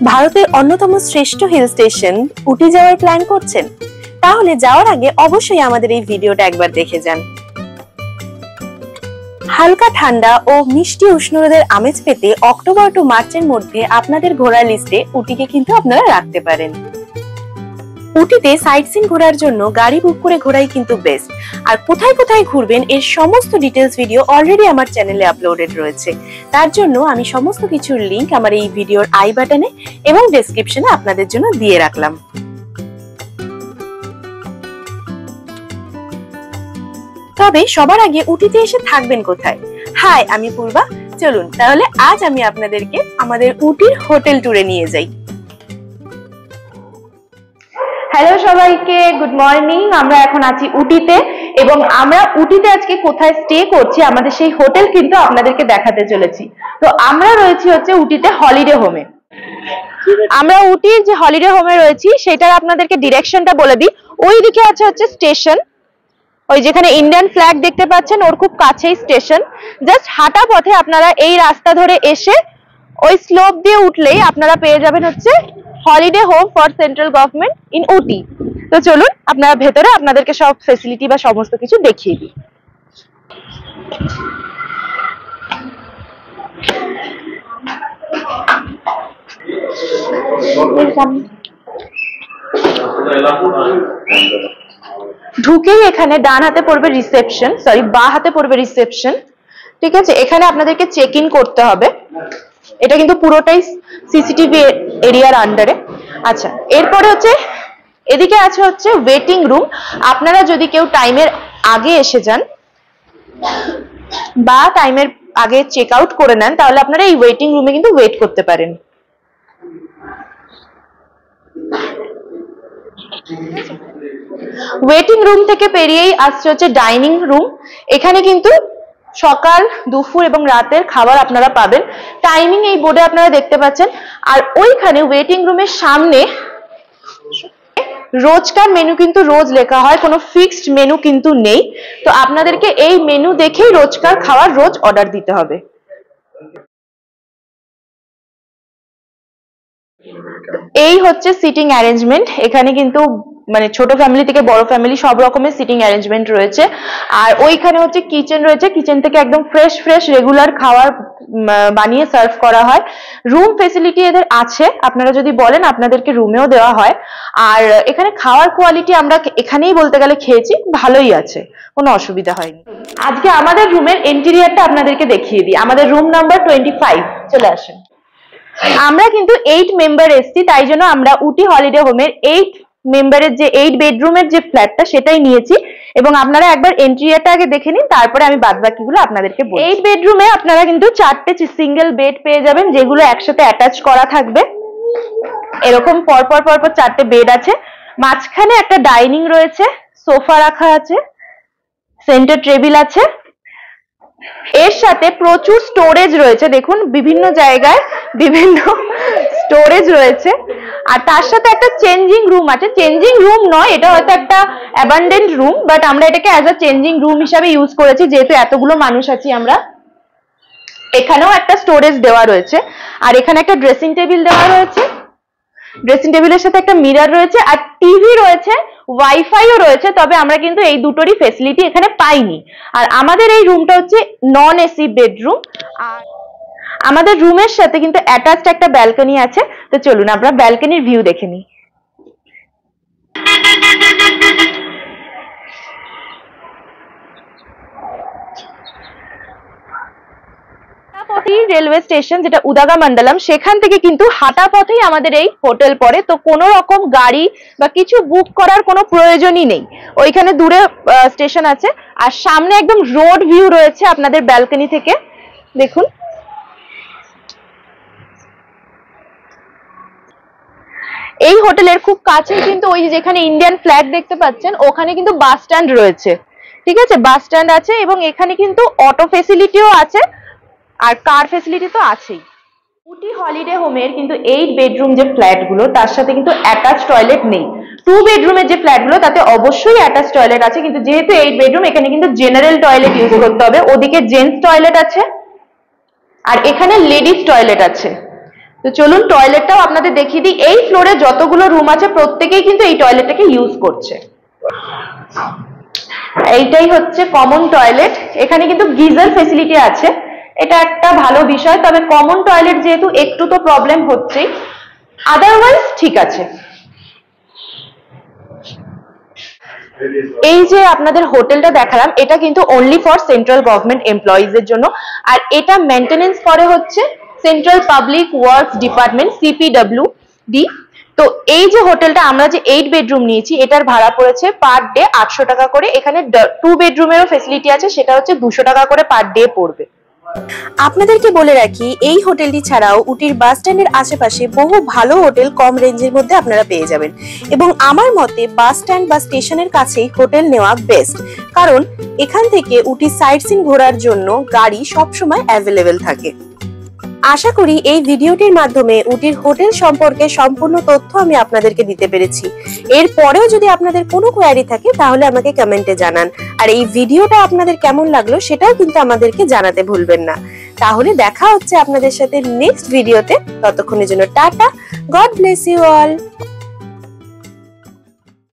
ভারতের অন্যতম শ্রেষ্ঠ হিল স্টেশন উটি যাওয়ার প্ল্যান করছেন? তাহলে যাওয়ার আগে অবশ্যই আমাদের এই ভিডিওটা একবার দেখে যান। হালকা ঠান্ডা ও মিষ্টি উষ্ণরোদের আমেজ পেতে অক্টোবর টু মার্চের মধ্যে আপনাদের ঘোরার লিস্টে উটিকে কিন্তু আপনারা রাখতে পারেন। উটিতে সাইট সিন ঘোরার জন্য গাড়ি বুক করে ঘোরাই কিন্তু বেস্ট। আর কোথায় কোথায় ঘুরবেন এর সমস্ত ডিটেলস ভিডিও অলরেডি আমার চ্যানেলে আপলোডেড রয়েছে। তার জন্য আমি সমস্ত কিছুর লিংক আমার এই ভিডিওর আই বাটনে এবং ডেসক্রিপশনে আপনাদের জন্য দিয়ে রাখলাম। তবে সবার আগে উটিতে এসে থাকবেন কোথায়? হাই, আমি পূর্বা। চলুন তাহলে আজ আমি আপনাদেরকে আমাদের উটির হোটেল ট্যুরে নিয়ে যাই। হ্যালো সবাইকে, গুড মর্নিং। আমরা এখন আছি উটিতে এবং আমরা উটিতে আজকে কোথায় স্টে করছি আমাদের সেই হোটেল কিন্তু আপনাদেরকে দেখাতে চলেছি। তো আমরা রয়েছি হচ্ছে উটিতে হলিডে হোমে। আমরা উটির যে হলিডে হোমে রয়েছি সেটার আপনাদেরকে ডিরেকশনটা বলে দিই। ওইদিকে আছে হচ্ছে স্টেশন, ওই যেখানে ইন্ডিয়ান ফ্ল্যাগ দেখতে পাচ্ছেন ওর খুব কাছেই স্টেশন। জাস্ট হাঁটা পথে আপনারা এই রাস্তা ধরে এসে ওই স্লোপ দিয়ে উঠলেই আপনারা পেয়ে যাবেন হচ্ছে holiday home for central government in Ooty. তো চলুন আপনারা ভেতরে আপনাদেরকে সব ফেসিলিটি বা সমস্ত কিছু দেখিয়ে দিই। ঢুকেই এখানে ডান হাতে পড়বে রিসেপশন, সরি বাঁ হাতে পড়বে রিসেপশন। ঠিক আছে, এখানে আপনাদেরকে চেক ইন করতে হবে। এটা কিন্তু পুরোটাই সিসিটিভি এরিয়ার আন্ডারে। আচ্ছা, এরপরে হচ্ছে এদিকে আছে হচ্ছে ওয়েটিং রুম। আপনারা যদি কেউ টাইমের আগে এসে যান বা টাইমের আগে চেক আউট করে নেন তাহলে আপনারা এই ওয়েটিং রুমে কিন্তু ওয়েট করতে পারেন। ওয়েটিং রুম থেকে পেরিয়েই আসছে হচ্ছে ডাইনিং রুম। এখানে কিন্তু সকাল, দুপুর এবং রাতের খাবার আপনারা পাবেন। টাইমিং এই বোর্ডে আপনারা দেখতে পাচ্ছেন। আর ওইখানে ওয়েটিং রুমের সামনে রোজকার মেনু কিন্তু রোজ লেখা হয়, কোনো ফিক্সড মেনু কিন্তু নেই। তো আপনাদেরকে এই মেনু দেখেই রোজকার খাবার রোজ অর্ডার দিতে হবে। এই হচ্ছে সিটিং অ্যারেঞ্জমেন্ট। এখানে কিন্তু মানে ছোট ফ্যামিলি থেকে বড় ফ্যামিলি সব রকমের সিটিং অ্যারেঞ্জমেন্ট রয়েছে। আর ওইখানে হচ্ছে কিচেন রয়েছে, কিচেন থেকে একদম ফ্রেশ রেগুলার খাবার বানিয়ে সার্ভ করা হয়। রুম ফেসিলিটি এদের আছে, আপনারা যদি বলেন আপনাদেরকে রুমেও দেওয়া হয়। আর এখানে খাওয়ার কোয়ালিটি আমরা এখানেই বলতে গেলে খেয়েছি, ভালোই আছে, কোনো অসুবিধা হয়নি। আজকে আমাদের রুমের ইন্টেরিয়রটা আপনাদেরকে দেখিয়ে দিই। আমাদের রুম নাম্বার 25, চলে আসেন। আমরা কিন্তু 8 মেম্বার এসছি, তাই জন্য আমরা উটি হলিডে হোমের 8 মেম্বারের যে 8 বেডরুমের যে ফ্ল্যাটটা সেটাই নিয়েছি। এবং আপনারা একবার ইন্টেরিয়রটা আগে দেখে নিন, তারপরে আমি বাদবাকিগুলো আপনাদেরকে বলছি। 8 বেডরুমে আপনারা কিন্তু 4টে সিঙ্গেল বেড পেয়ে যাবেন, যেগুলো একসাথে অ্যাটাচ করা থাকবে। এরকম পরপর 4টে বেড আছে। মাঝখানে একটা ডাইনিং রয়েছে, সোফা রাখা আছে, সেন্টার টেবিল আছে। এর সাথে প্রচুর স্টোরেজ রয়েছে, দেখুন বিভিন্ন জায়গায় বিভিন্ন স্টোরেজ রয়েছে। আর তার সাথে একটা চেঞ্জিং রুম আছে। চেঞ্জিং রুম নয়, এটা হয়তো একটা অ্যাবান্ডেন্ট রুম, বাট আমরা এটাকে অ্যাজ আ চেঞ্জিং রুম হিসাবে ইউজ করেছি, যেহেতু এতগুলো মানুষ আছি আমরা। এখানেও একটা স্টোরেজ দেওয়া রয়েছে। আর এখানে একটা ড্রেসিং টেবিল দেওয়া রয়েছে। ড্রেসিং টেবিলের সাথে একটা মিরর রয়েছে, আর টিভি রয়েছে, ওয়াইফাইও রয়েছে। তবে আমরা কিন্তু এই দুটোরই ফেসিলিটি এখানে পাইনি। আর আমাদের এই রুমটা হচ্ছে নন এসি বেডরুম। আর আমাদের রুমের সাথে কিন্তু অ্যাটাচড একটা ব্যালকনি আছে। তো চলুন আমরা ব্যালকনির ভিউ দেখে নিই। রেলওয়ে স্টেশন যেটা উদাগামন্ডলম, সেখান থেকে কিন্তু হাঁটা পথেই আমাদের এই হোটেল পড়ে। তো কোনো রকম গাড়ি বা কিছু বুক করার কোনো প্রয়োজনই নেই। ওইখানে দূরে স্টেশন আছে, আর সামনে একদম রোড ভিউ রয়েছে আপনাদের ব্যালকনি থেকে। দেখুন, এই হোটেলের খুব কাছে কিন্তু ওই যেখানে ইন্ডিয়ান ফ্ল্যাগ দেখতে পাচ্ছেন ওখানে কিন্তু বাস স্ট্যান্ড রয়েছে। ঠিক আছে, বাস স্ট্যান্ড আছে এবং এখানে কিন্তু অটো ফেসিলিটিও আছে, আর কার ফেসিলিটি তো আছেই। উটি হলিডে হোমের কিন্তু 8 বেডরুম যে ফ্ল্যাটগুলো তার সাথে কিন্তু অ্যাটাচ টয়লেট নেই। 2 বেডরুমের যে ফ্ল্যাটগুলো তাতে অবশ্যই অ্যাটাচ টয়লেট আছে, কিন্তু যেহেতু 8 বেডরুম এখানে কিন্তু জেনারেল টয়লেট ইউজ করতে হবে। ওদিকে জেন্টস টয়লেট আছে আর এখানে লেডিস টয়লেট আছে। তো চলুন টয়লেটটাও আপনাদের দেখিয়ে দিই। এই ফ্লোরে যতগুলো রুম আছে প্রত্যেকেই কিন্তু এই টয়লেটটাকে ইউজ করছে। এইটাই হচ্ছে কমন টয়লেট। এখানে কিন্তু গিজার ফেসিলিটি আছে, এটা একটা ভালো বিষয়। তবে কমন টয়লেট যেহেতু একটু তো প্রবলেম হচ্ছেই, আদারওয়াইজ ঠিক আছে। এই যে আপনাদের হোটেলটা দেখালাম, এটা কিন্তু only for central government employees এর জন্য, আর এটা মেইনটেনেন্স করে হচ্ছে central public works department, CPWD। তো এই যে হোটেলটা আমরা যে 8 বেডরুম নিয়েছি, এটার ভাড়া পড়েছে পার ডে 800 টাকা করে। এখানে 2 বেডরুমেরও ফেসিলিটি আছে, সেটা হচ্ছে 200 টাকা করে পার ডে পড়বে। আপনাদেরকে বলে রাখি, এই হোটেলটি ছাড়াও উটির বাস স্ট্যান্ডের আশেপাশে বহু ভালো হোটেল কম রেঞ্জের মধ্যে আপনারা পেয়ে যাবেন, এবং আমার মতে বাস স্ট্যান্ড বা স্টেশনের কাছেই হোটেল নেওয়া বেস্ট, কারণ এখান থেকে উটি সাইট সিন ঘোরার জন্য গাড়ি সবসময় অ্যাভেলেবেল থাকে। আশা করি এই ভিডিওটির মাধ্যমে উটির হোটেল সম্পর্কে সম্পূর্ণ তথ্য আমি আপনাদেরকে দিতে পেরেছি। এরপরেও যদি আপনাদের কোনো কোয়ারি থাকে তাহলে আমাকে কমেন্টে জানান, আর এই ভিডিওটা আপনাদের কেমন লাগলো সেটাও কিন্তু আমাদেরকে জানাতে ভুলবেন না। তাহলে দেখা হচ্ছে আপনাদের সাথে নেক্সট ভিডিওতে, ততক্ষণের জন্য tata, God bless you all.